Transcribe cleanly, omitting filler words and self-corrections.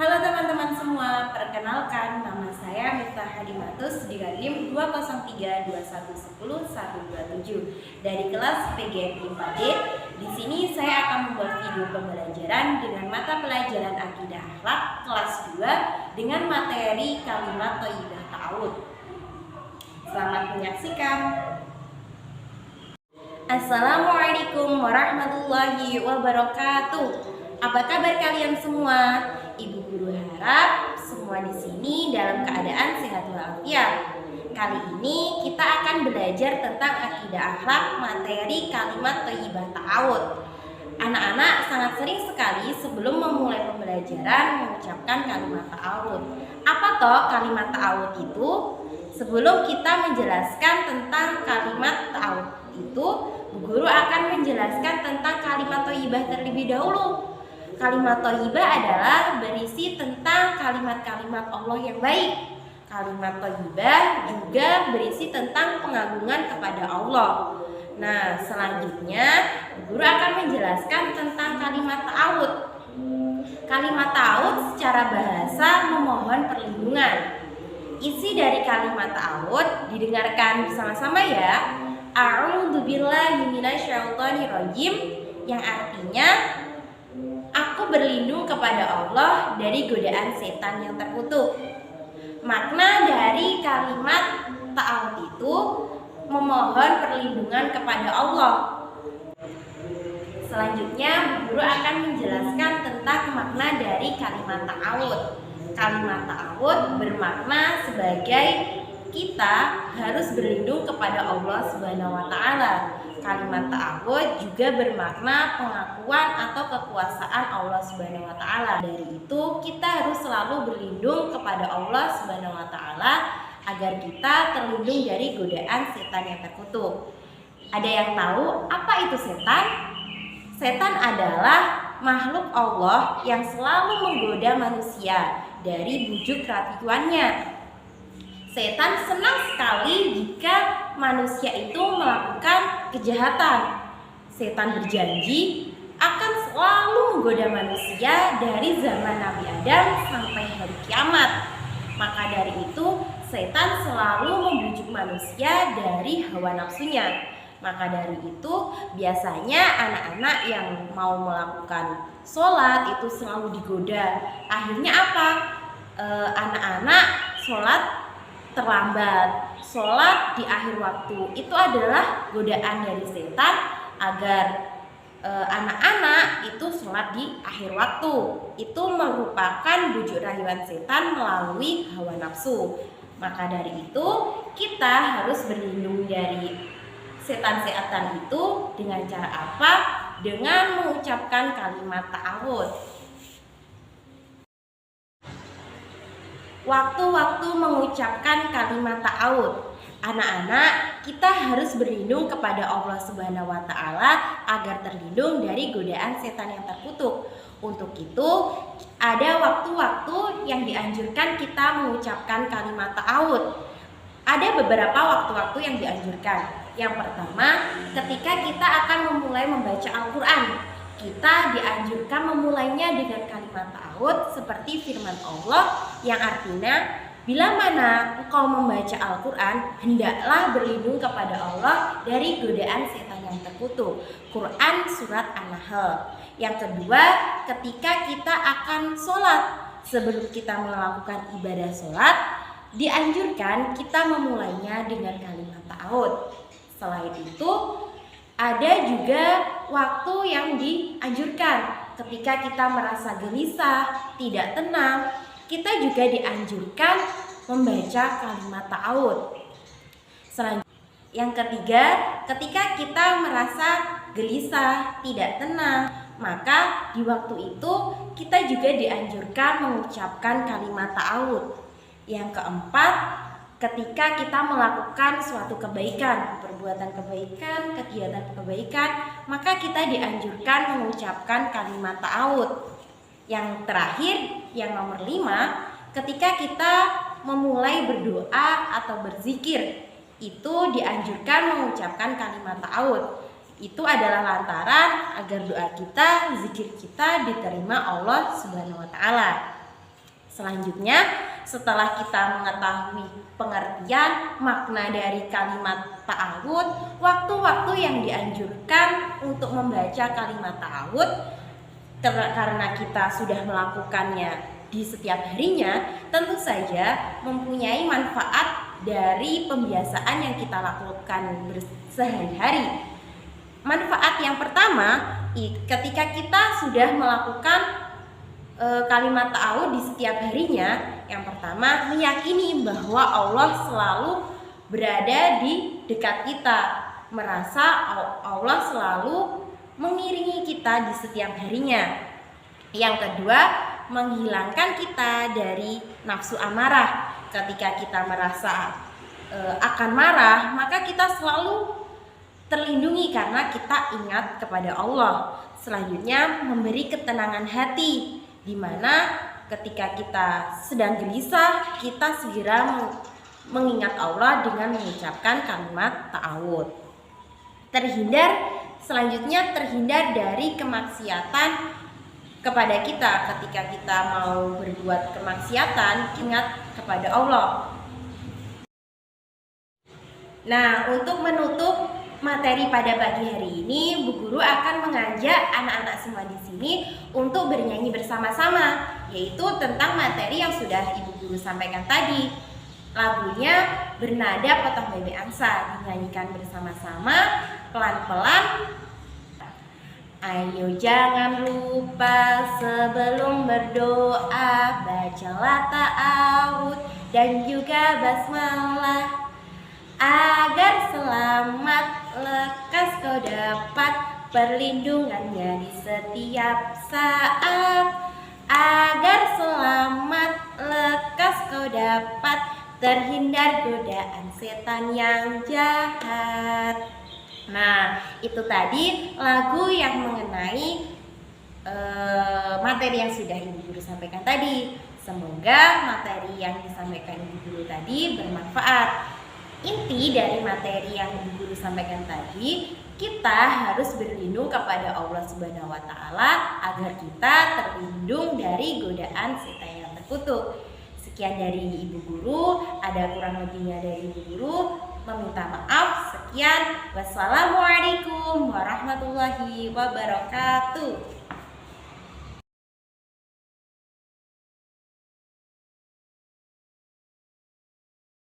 Halo teman-teman semua, perkenalkan nama saya Miftah Hadimatus dengan NIM 20321101127 dari kelas PGMI 4D. Di sini saya akan membuat video pembelajaran dengan mata pelajaran Akidah Akhlak kelas 2 dengan materi kalimat thayyibah ta'awud. Selamat menyaksikan. Assalamualaikum warahmatullahi wabarakatuh. Apa kabar kalian semua? Ibu guru harap semua di sini dalam keadaan sehat walafiat. Kali ini kita akan belajar tentang akidah akhlak materi kalimat thayyibah ta'awud. Anak-anak sangat sering sekali sebelum memulai pembelajaran mengucapkan kalimat ta'awud. Apa toh kalimat ta'awud itu? Sebelum kita menjelaskan tentang kalimat ta'awud itu, Bu Guru akan menjelaskan tentang kalimat thayyibah terlebih dahulu. Kalimat thayyibah adalah berisi tentang kalimat-kalimat Allah yang baik. Kalimat thayyibah juga berisi tentang pengagungan kepada Allah. Nah, selanjutnya Guru akan menjelaskan tentang kalimat ta'awud. Kalimat ta'awud secara bahasa memohon perlindungan. Isi dari kalimat ta'awud didengarkan bersama-sama ya. A'udzubillahi minasyaitonirrajim, yang artinya aku berlindung kepada Allah dari godaan setan yang terkutuk. Makna dari kalimat ta'awud itu memohon perlindungan kepada Allah. Selanjutnya guru akan menjelaskan tentang makna dari kalimat ta'awud. Kalimat ta'awud bermakna sebagai kita harus berlindung kepada Allah Subhanahu wa taala. Kalimat ta'awud juga bermakna pengakuan atau kekuasaan Allah Subhanahu wa taala. Dari itu kita harus selalu berlindung kepada Allah Subhanahu wa taala agar kita terlindung dari godaan setan yang terkutuk. Ada yang tahu apa itu setan? Setan adalah makhluk Allah yang selalu menggoda manusia dari bujuk rayuannya. Setan senang sekali jika manusia itu melakukan kejahatan. Setan berjanji akan selalu menggoda manusia dari zaman Nabi Adam sampai hari kiamat. Maka dari itu setan selalu membujuk manusia dari hawa nafsunya. Maka dari itu biasanya anak-anak yang mau melakukan sholat itu selalu digoda. Akhirnya apa? Anak-anak sholat terlambat, sholat di akhir waktu. Itu adalah godaan dari setan agar anak-anak itu sholat di akhir waktu. Itu merupakan bujuk rayuan setan melalui hawa nafsu. Maka dari itu kita harus berlindung dari setan-setan itu dengan cara apa? Dengan mengucapkan kalimat ta'awud. Waktu-waktu mengucapkan kalimat ta'awud. Anak-anak, kita harus berlindung kepada Allah Subhanahu wa taala agar terlindung dari godaan setan yang terkutuk. Untuk itu, ada waktu-waktu yang dianjurkan kita mengucapkan kalimat ta'awud. Ada beberapa waktu-waktu yang dianjurkan. Yang pertama, ketika kita akan memulai membaca Al-Qur'an, kita dianjurkan memulainya dengan kalimat ta'awud seperti firman Allah yang artinya, bila mana engkau membaca Al-Quran, hendaklah berlindung kepada Allah dari godaan setan yang terkutuk. Quran surat An-Nahl. Yang kedua, ketika kita akan sholat, sebelum kita melakukan ibadah sholat, dianjurkan kita memulainya dengan kalimat ta'awud. Selain itu, ada juga waktu yang dianjurkan ketika kita merasa gelisah, tidak tenang, kita juga dianjurkan membaca kalimat ta'awud. Selanjutnya, yang ketiga, ketika kita merasa gelisah, tidak tenang, maka di waktu itu kita juga dianjurkan mengucapkan kalimat ta'awud. Yang keempat, ketika kita melakukan suatu kebaikan, perbuatan kebaikan, kegiatan kebaikan, maka kita dianjurkan mengucapkan kalimat ta'awud. Yang terakhir, yang nomor 5, ketika kita memulai berdoa atau berzikir, itu dianjurkan mengucapkan kalimat ta'awud. Itu adalah lantaran agar doa kita, zikir kita diterima Allah Subhanahu wa taala. Selanjutnya, setelah kita mengetahui pengertian makna dari kalimat ta'awud, waktu-waktu yang dianjurkan untuk membaca kalimat ta'awud karena kita sudah melakukannya di setiap harinya, tentu saja mempunyai manfaat dari pembiasaan yang kita lakukan sehari-hari. Manfaat yang pertama, ketika kita sudah melakukan kalimat ta'awud di setiap harinya, yang pertama meyakini bahwa Allah selalu berada di dekat kita, merasa Allah selalu mengiringi kita di setiap harinya. Yang kedua, menghilangkan kita dari nafsu amarah. Ketika kita merasa akan marah, maka kita selalu terlindungi karena kita ingat kepada Allah. Selanjutnya, memberi ketenangan hati, di mana ketika kita sedang gelisah, kita segera mengingat Allah dengan mengucapkan kalimat ta'awud. Selanjutnya terhindar dari kemaksiatan kepada kita. Ketika kita mau berbuat kemaksiatan, ingat kepada Allah. Nah, untuk menutup materi pada pagi hari ini, Bu Guru akan mengajak anak-anak semua di sini untuk bernyanyi bersama-sama, yaitu tentang materi yang sudah Ibu Guru sampaikan tadi. Lagunya bernada Potong Bebek Angsa, dinyanyikan bersama-sama pelan-pelan. Ayo jangan lupa sebelum berdoa, bacalah ta'awud dan juga basmalah, agar selamat lekas kau dapat perlindungannya di setiap saat. Agar selamat lekas kau dapat terhindar godaan setan yang jahat. Nah, itu tadi lagu yang mengenai materi yang sudah Ibu Guru sampaikan tadi. Semoga materi yang disampaikan Ibu Guru tadi bermanfaat. Inti dari materi yang Ibu Guru sampaikan tadi, kita harus berlindung kepada Allah Subhanahu wa Ta'ala agar kita terlindung dari godaan setan yang terkutuk. Sekian dari Ibu Guru, ada kurang lebihnya dari Ibu Guru, meminta maaf. Sekian, wassalamualaikum warahmatullahi wabarakatuh.